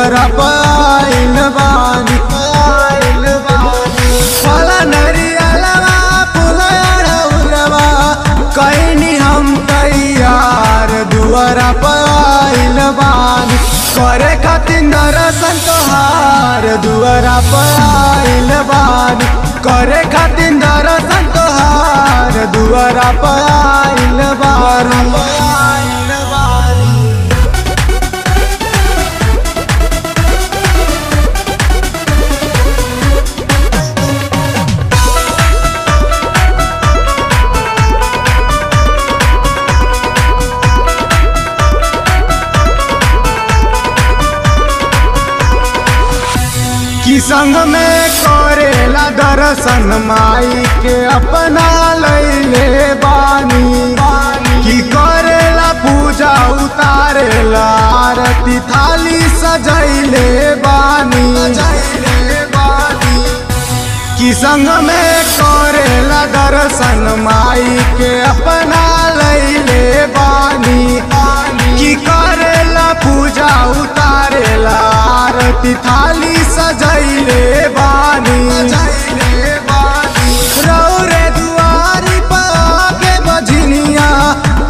दुआरा पाइल बानी फला नरियलवा फुलवा उलवा कैनी हम तैयार दुआरा पाइल बानी करे खातिर दर्शन तोहार दुआरा पाइल बानी करे खातिर दर्शन तोहार दुआरा पाइल बानी की संग में करेला दर्शन माई के अपना लैले बानी की करेला पूजा उतारेला आरती थाली सजैले बानी की संग में करेला दर्शन माई के अपना लैले बानी की करेला पूजा उतारेला आरती थाली सजैले बानी रौरे दुआरी पाके बजनिया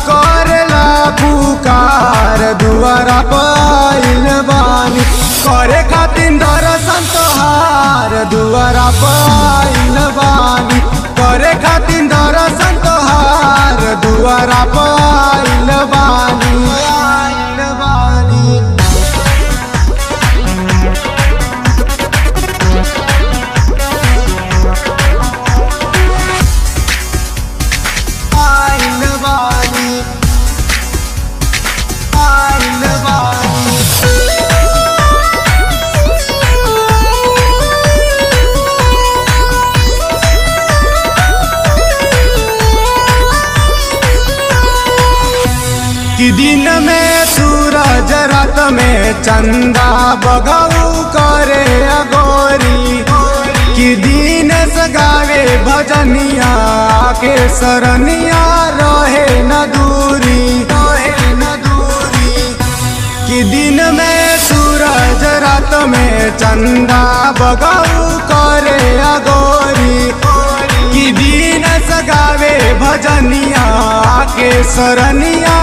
करेला पुकार दुआरा पाइल बानी करे खातिर दर्शन तोहार दुआरा पाइल बानी करे खातिर दर्शन तोहार दुआरा पाइल बानी कि दिन में सूरज रात में चंदा बगाऊ करे अगोरी कि दिन सगावे भजनिया के सरनिया रहे न दूरी कि दिन में सूरज रात में चंदा बगाऊ करे अगोरी कि दिन सगावे भजनिया के सरनिया